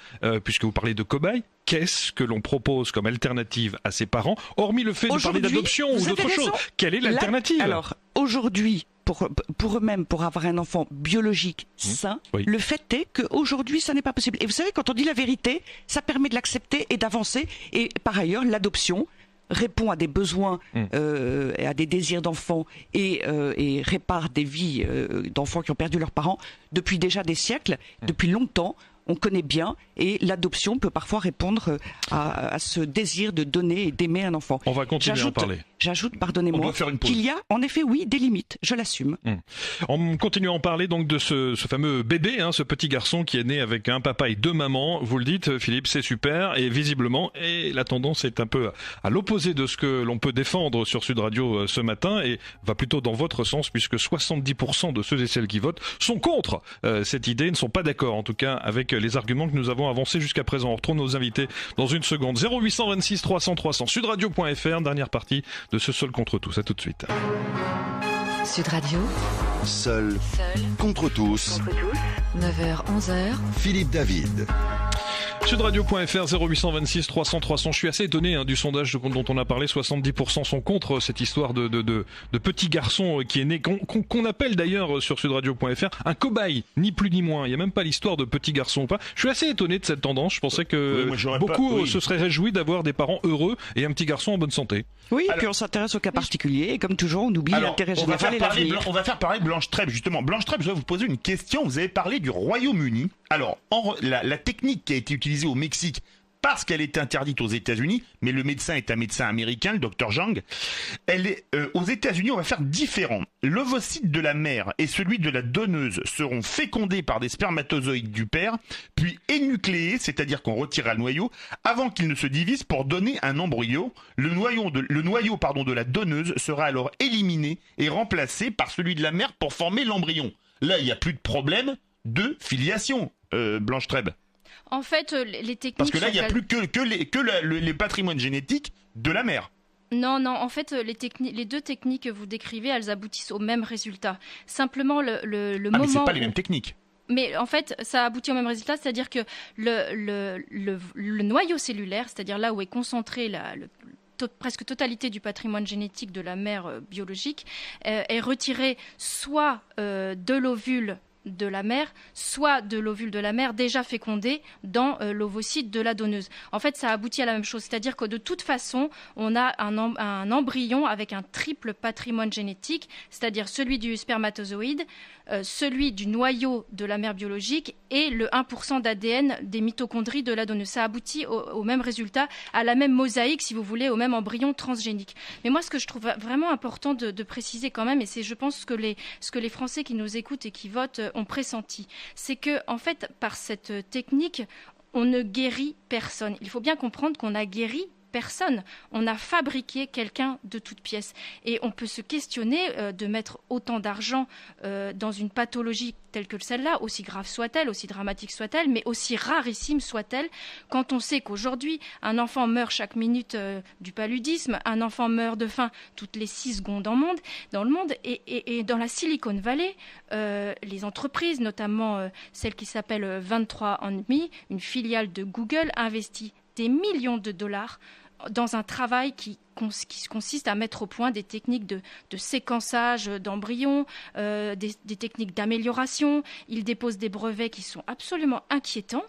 puisque vous parlez de cobayes, qu'est-ce que l'on propose comme alternative à ses parents, hormis le fait de parler d'adoption ou d'autre chose ? Quelle est l'alternative ? Alors, aujourd'hui, pour eux-mêmes, pour avoir un enfant biologique sain, le fait est qu'aujourd'hui, ça n'est pas possible. Et vous savez, quand on dit la vérité, ça permet de l'accepter et d'avancer. Et par ailleurs, l'adoption répond à des besoins et à des désirs d'enfants et répare des vies d'enfants qui ont perdu leurs parents depuis déjà des siècles, depuis longtemps. On connaît bien, et l'adoption peut parfois répondre à ce désir de donner et d'aimer un enfant. On va continuer à en parler. J'ajoute, pardonnez-moi, qu'il y a en effet, oui, des limites, je l'assume. On continue à en parler donc de ce fameux bébé, ce petit garçon qui est né avec un papa et 2 mamans. Vous le dites, Philippe, c'est super, et visiblement, la tendance est un peu à l'opposé de ce que l'on peut défendre sur Sud Radio ce matin, et va plutôt dans votre sens, puisque 70% de ceux et celles qui votent sont contre cette idée, ne sont pas d'accord en tout cas avec les arguments que nous avons avancés jusqu'à présent. On retrouve nos invités dans une seconde. 0826 300 300, sudradio.fr, dernière partie de ce Seul contre tous. À tout de suite. Sud Radio. Seul contre tous. 9h-11h. Philippe David. Sudradio.fr 0826 300 300. Je suis assez étonné du sondage dont on a parlé. 70% sont contre cette histoire de petit garçon qui est né, qu'on appelle d'ailleurs sur Sudradio.fr un cobaye, ni plus ni moins. Il n'y a même pas l'histoire de petit garçon ou pas. Je suis assez étonné de cette tendance. Je pensais que beaucoup se seraient réjouis d'avoir des parents heureux et un petit garçon en bonne santé. Oui, et puis on s'intéresse au cas particulier et comme toujours, on oublie l'intérêt général et l'avenir. On va faire parler de Blanche Trèbe, justement. Blanche Trèbe, je vais vous poser une question. Vous avez parlé du Royaume-Uni. Alors, la technique qui a été utilisée au Mexique, parce qu'elle est interdite aux États-Unis, mais le médecin est un médecin américain, le Dr Zhang, aux États-Unis, on va faire différent. L'ovocyte de la mère et celui de la donneuse seront fécondés par des spermatozoïdes du père, puis énucléés, c'est-à-dire qu'on retirera le noyau, avant qu'il ne se divise pour donner un embryon. Le noyau de la donneuse sera alors éliminé et remplacé par celui de la mère pour former l'embryon. Là, il n'y a plus de problème de filiation, Blanche Trèbe. En fait, les techniques... Parce que là, il n'y a plus que les patrimoines génétiques de la mère. Non, en fait, les 2 techniques que vous décrivez, elles aboutissent au même résultat. Simplement, le moment... mais c'est pas les mêmes techniques. Mais en fait, ça aboutit au même résultat, c'est-à-dire que le noyau cellulaire, c'est-à-dire là où est concentré le presque totalité du patrimoine génétique de la mère biologique est retirée soit de l'ovule de la mère, soit de l'ovule de la mère déjà fécondé dans l'ovocyte de la donneuse. En fait, ça aboutit à la même chose, c'est-à-dire que de toute façon, on a un embryon avec un triple patrimoine génétique, c'est-à-dire celui du spermatozoïde, celui du noyau de la mère biologique et le 1% d'ADN des mitochondries de la donneuse. Ça aboutit au même résultat, à la même mosaïque, si vous voulez, au même embryon transgénique. Mais moi, ce que je trouve vraiment important de préciser quand même, et c'est, je pense, ce que les Français qui nous écoutent et qui votent ont pressenti, c'est que, en fait, par cette technique, on ne guérit personne. Il faut bien comprendre qu'on a guéri personne. On a fabriqué quelqu'un de toute pièce. Et on peut se questionner de mettre autant d'argent dans une pathologie telle que celle-là, aussi grave soit-elle, aussi dramatique soit-elle, mais aussi rarissime soit-elle, quand on sait qu'aujourd'hui, un enfant meurt chaque minute du paludisme, un enfant meurt de faim toutes les 6 secondes dans le monde, et dans la Silicon Valley, les entreprises, notamment celle qui s'appelle 23andMe, une filiale de Google, investit des millions de dollars dans un travail qui consiste à mettre au point des techniques de séquençage d'embryons, des techniques d'amélioration. Ils déposent des brevets qui sont absolument inquiétants.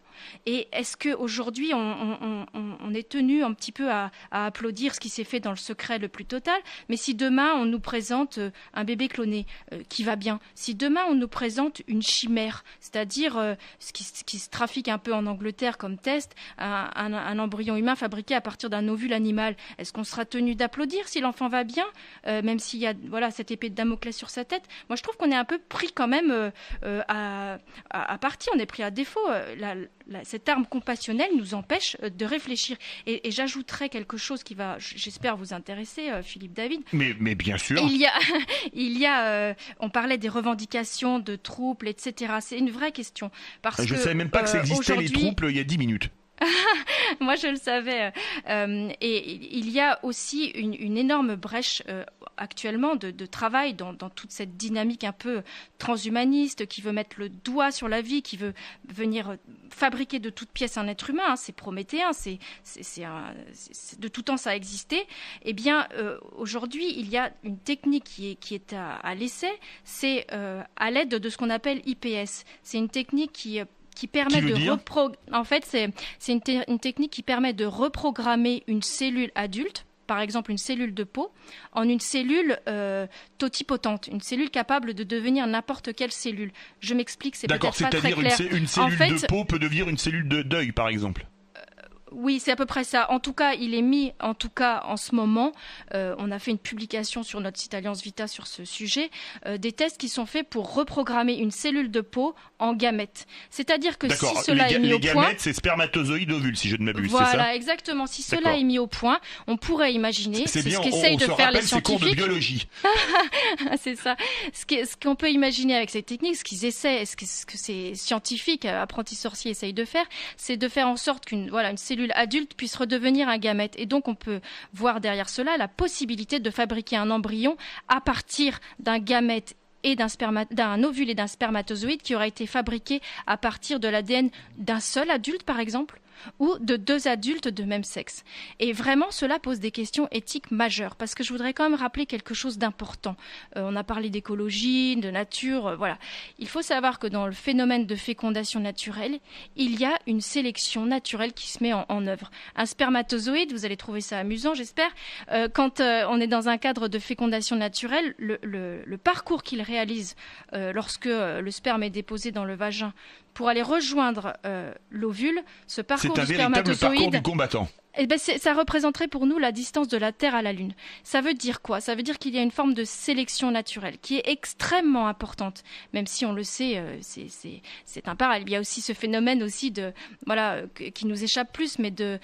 Et est-ce qu'aujourd'hui, on est tenu un petit peu à applaudir ce qui s'est fait dans le secret le plus total? Mais si demain, on nous présente un bébé cloné qui va bien, si demain, on nous présente une chimère, c'est-à-dire ce qui se trafique un peu en Angleterre comme test, un embryon humain fabriqué à partir d'un ovule animal, est-ce qu'on sera tenu d'applaudir si l'enfant va bien, même s'il y a cette épée de Damoclès sur sa tête? Moi, je trouve qu'on est un peu pris quand même à partie, on est pris à défaut. Cette arme compassionnelle nous empêche de réfléchir. Et j'ajouterais quelque chose qui va, j'espère, vous intéresser, Philippe David. Mais bien sûr. Il y a on parlait des revendications de troubles, etc. C'est une vraie question. Je ne savais même pas que ça existait, les troubles, il y a 10 minutes. Moi, je le savais. Et il y a aussi une énorme brèche actuellement de travail dans toute cette dynamique un peu transhumaniste qui veut mettre le doigt sur la vie, qui veut venir fabriquer de toutes pièces un être humain. C'est prométhéen, de tout temps ça a existé. Eh bien, aujourd'hui, il y a une technique qui est à l'essai. C'est à l'aide de ce qu'on appelle IPS. C'est une technique qui permet en fait, c'est une technique qui permet de reprogrammer une cellule adulte, par exemple une cellule de peau, en une cellule totipotente, une cellule capable de devenir n'importe quelle cellule. Je m'explique, c'est peut-être pas très clair. D'accord, c'est-à-dire une cellule de peau peut devenir une cellule d'œil, par exemple. Oui, c'est à peu près ça. En tout cas, il est mis, en ce moment, on a fait une publication sur notre site Alliance Vita sur ce sujet, des tests qui sont faits pour reprogrammer une cellule de peau en gamètes. C'est-à-dire que si cela est mis au point... Les gamètes, c'est spermatozoïdes ovules, si je ne m'abuse, voilà, c'est ça ? Exactement. Si cela est mis au point, on pourrait imaginer, c'est ce qu'essayent de faire les scientifiques. C'est cours de biologie. C'est ça. Ce qu'on peut imaginer avec cette technique, ce qu'ils essaient, ce que ces scientifiques, apprentis sorciers, essayent de faire, c'est de faire en sorte qu'une cellule adulte puisse redevenir un gamète. Et donc, on peut voir derrière cela la possibilité de fabriquer un embryon à partir d'un gamète et d'un ovule et d'un spermatozoïde qui aura été fabriqué à partir de l'ADN d'un seul adulte, par exemple, ou de 2 adultes de même sexe. Et vraiment, cela pose des questions éthiques majeures, parce que je voudrais quand même rappeler quelque chose d'important. On a parlé d'écologie, de nature, voilà. Il faut savoir que dans le phénomène de fécondation naturelle, il y a une sélection naturelle qui se met en œuvre. Un spermatozoïde, vous allez trouver ça amusant, j'espère, quand on est dans un cadre de fécondation naturelle, le parcours qu'il réalise lorsque le sperme est déposé dans le vagin pour aller rejoindre l'ovule, ce parcours du spermatozoïde... C'est un véritable parcours du combattant. Eh ben ça représenterait pour nous la distance de la Terre à la Lune. Ça veut dire quoi? Ça veut dire qu'il y a une forme de sélection naturelle qui est extrêmement importante, même si on le sait, c'est un parallèle. Il y a aussi ce phénomène aussi qui nous échappe plus, mais de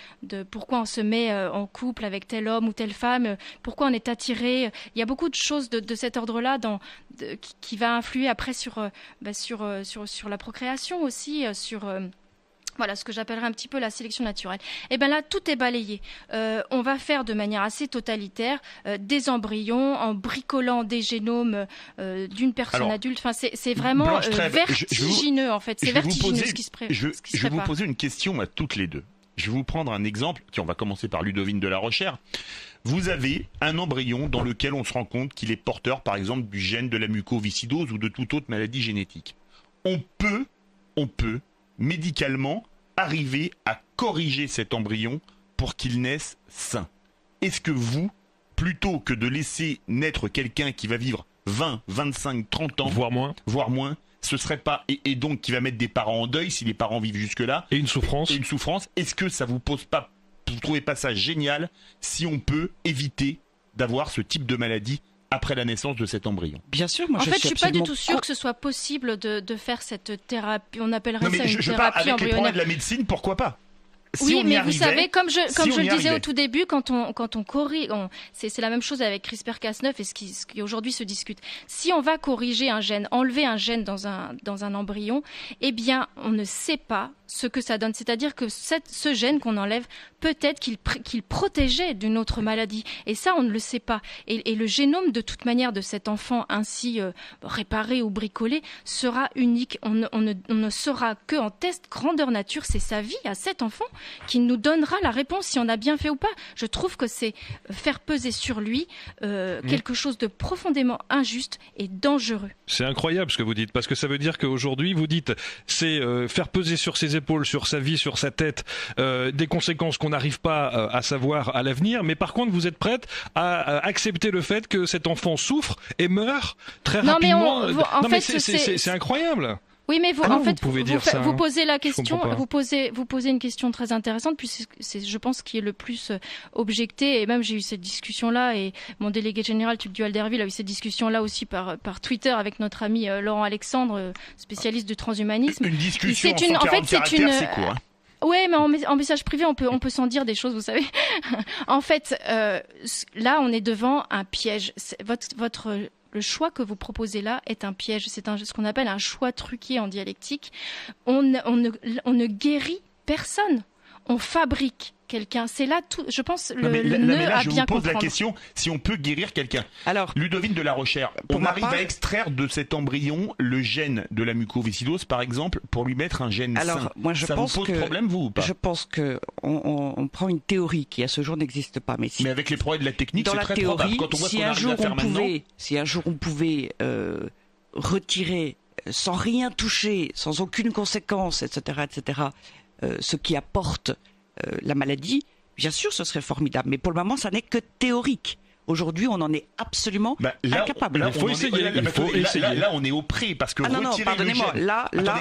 pourquoi on se met en couple avec tel homme ou telle femme, pourquoi on est attiré. Il y a beaucoup de choses de cet ordre-là qui va influer après sur la procréation aussi, voilà ce que j'appellerais un petit peu la sélection naturelle. Et bien là, tout est balayé. On va faire de manière assez totalitaire des embryons en bricolant des génomes d'une personne adulte. Enfin, c'est vraiment vertigineux en fait. C'est vertigineux ce qui se prépare. Je vais vous poser une question à toutes les deux. Je vais vous prendre un exemple. Tiens, on va commencer par Ludovine de la Rochère. Vous avez un embryon dans lequel on se rend compte qu'il est porteur, par exemple, du gène de la mucoviscidose ou de toute autre maladie génétique. On peut, médicalement, arriver à corriger cet embryon pour qu'il naisse sain. Est-ce que vous, plutôt que de laisser naître quelqu'un qui va vivre 20, 25, 30 ans, voire moins, ce serait pas, et donc qui va mettre des parents en deuil si les parents vivent jusque-là. Et une souffrance. Est-ce que ça vous trouvez pas ça génial si on peut éviter d'avoir ce type de maladie après la naissance de cet embryon? Bien sûr, moi je suis pas du tout sûre que ce soit possible de faire cette thérapie. On appellerait ça une thérapie avec embryonnaire. Les progrès de la médecine, pourquoi pas? Oui, mais vous savez, comme je le disais au tout début, quand on corrige, c'est la même chose avec CRISPR-Cas9 et ce qui aujourd'hui se discute. Si on va corriger un gène, enlever un gène dans un embryon, eh bien, on ne sait pas ce que ça donne. C'est-à-dire que ce gène qu'on enlève, peut-être qu'il protégeait d'une autre maladie. Et ça, on ne le sait pas. Et le génome, de toute manière, de cet enfant ainsi réparé ou bricolé, sera unique. On ne saura qu'en test grandeur nature, c'est sa vie à cet enfant qui nous donnera la réponse si on a bien fait ou pas. Je trouve que c'est faire peser sur lui quelque chose de profondément injuste et dangereux. C'est incroyable ce que vous dites, parce que ça veut dire qu'aujourd'hui, vous dites, c'est faire peser sur ses épaules, sur sa vie, sur sa tête, des conséquences qu'on n'arrive pas à savoir à l'avenir, mais par contre, vous êtes prête à accepter le fait que cet enfant souffre et meurt très rapidement. C'est incroyable. Oui, mais vous posez la question, vous posez une question très intéressante, puisque c'est, je pense, qui est le plus objecté. Et même j'ai eu cette discussion-là, et mon délégué général Tugdual Alderville a eu cette discussion-là aussi par Twitter avec notre ami Laurent Alexandre, spécialiste du transhumanisme. Une discussion en 140 caractères, c'est quoi? Ouais, mais en message privé, on peut s'en dire des choses, vous savez. En fait, là, on est devant un piège. Le choix que vous proposez là est un piège. C'est ce qu'on appelle un choix truqué en dialectique. On ne guérit personne. On fabrique quelqu'un. C'est là tout, je pense, le nœud à bien comprendre. Je vous pose la question, si on peut guérir quelqu'un. Alors, Ludovine de la Rochère, on arrive à extraire de cet embryon le gène de la mucoviscidose, par exemple, pour lui mettre un gène sain. Moi, ça vous pose problème, vous, ou pas? Je pense que on prend une théorie qui, à ce jour, n'existe pas. Mais avec les progrès de la technique, c'est très probable. Quand on voit ce qu'on arrive à faire maintenant. Si un jour on pouvait retirer, sans rien toucher, sans aucune conséquence, etc., ce qui apporte la maladie, bien sûr, ce serait formidable. Mais pour le moment, ça n'est que théorique. Aujourd'hui, on en est absolument incapable. Il faut essayer. Là, on est au pré, parce que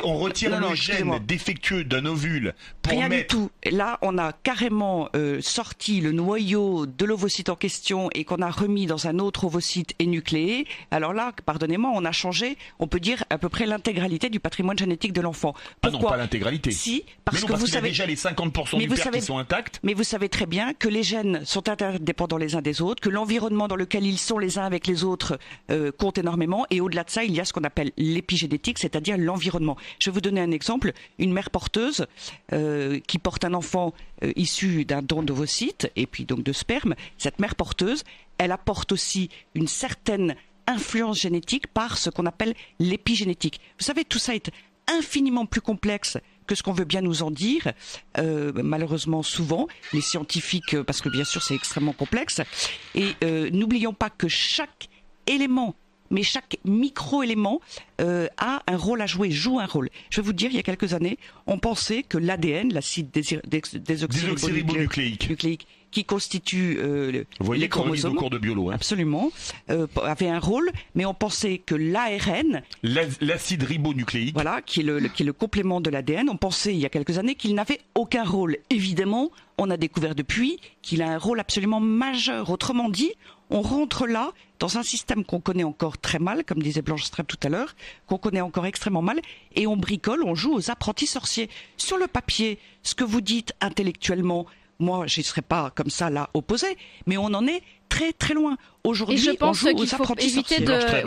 on retire le gène défectueux d'un ovule pour rien du tout. Là, on a carrément sorti le noyau de l'ovocyte en question et qu'on a remis dans un autre ovocyte énucléé. Alors là, pardonnez-moi, on a changé, on peut dire, à peu près l'intégralité du patrimoine génétique de l'enfant. Pourquoi? Non, pas l'intégralité. Si, parce que vous savez déjà les 50% du père qui sont intacts. Mais vous savez très bien que les gènes sont interdépendants les uns des autres, que l'environnement dans lequel ils sont les uns avec les autres compte énormément, et au-delà de ça, il y a ce qu'on appelle l'épigénétique, c'est-à-dire l'environnement. Je vais vous donner un exemple. Une mère porteuse qui porte un enfant issu d'un don d'ovocytes et puis donc de sperme, cette mère porteuse, elle apporte aussi une certaine influence génétique par ce qu'on appelle l'épigénétique. Vous savez, tout ça est infiniment plus complexe que ce qu'on veut bien nous en dire. Malheureusement, souvent, les scientifiques, parce que bien sûr c'est extrêmement complexe, et n'oublions pas que chaque élément, mais chaque micro-élément a un rôle à jouer, joue un rôle. Je vais vous dire, il y a quelques années, on pensait que l'ADN, l'acide désoxyribonucléique, qui constitue les chromosomes, au cours de biolo, absolument, avait un rôle, mais on pensait que l'ARN, l'acide ribonucléique, voilà, qui est le complément de l'ADN, on pensait il y a quelques années qu'il n'avait aucun rôle. Évidemment, on a découvert depuis qu'il a un rôle absolument majeur. Autrement dit, on rentre là dans un système qu'on connaît encore très mal, comme disait Blanche Streb tout à l'heure, qu'on connaît encore extrêmement mal, et on bricole, on joue aux apprentis sorciers. Sur le papier, ce que vous dites intellectuellement, moi, je ne serais pas comme ça là opposé, mais on en est très très loin. aujourd'hui, je pense on joue qu'il aux faut apprentis éviter sorciers.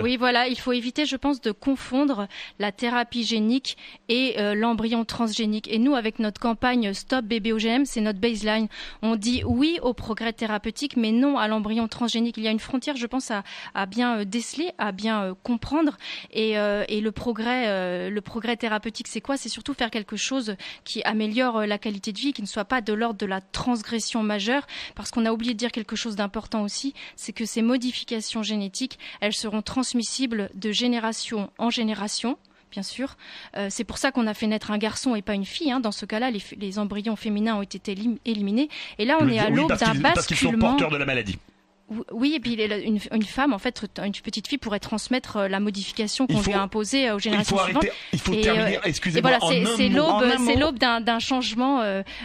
il faut éviter, je pense, de confondre la thérapie génique et l'embryon transgénique. Et nous, avec notre campagne Stop Bébé OGM, c'est notre baseline. On dit oui au progrès thérapeutique, mais non à l'embryon transgénique. Il y a une frontière, je pense, à bien déceler, à bien comprendre. Et le progrès thérapeutique, c'est quoi ? C'est surtout faire quelque chose qui améliore la qualité de vie, qui ne soit pas de l'ordre de la transgression majeure, parce qu'on a oublié de dire quelque chose d'important aussi, c'est que ces modifications génétiques, elles seront transmissibles de génération en génération. Bien sûr. C'est pour ça qu'on a fait naître un garçon et pas une fille. Dans ce cas-là, les embryons féminins ont été éliminés. Et là, on est à l'aube d'un basculement. Parce qu'ils sont porteurs de la maladie. Oui, et puis une femme, en fait, une petite fille pourrait transmettre la modification qu'on lui a imposée aux générations suivantes. Il faut terminer, excusez-moi, et voilà, c'est l'aube d'un changement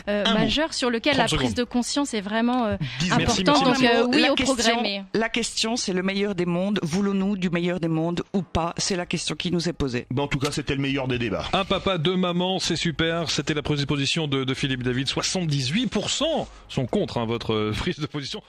majeur sur lequel la prise de conscience est vraiment importante. Donc oui au progrès. Mais la question, c'est le meilleur des mondes. Voulons-nous du meilleur des mondes ou pas ? C'est la question qui nous est posée. En tout cas, c'était le meilleur des débats. Un papa, deux mamans, c'est super. C'était la prise de position de Philippe David. 78% sont contre votre prise de position.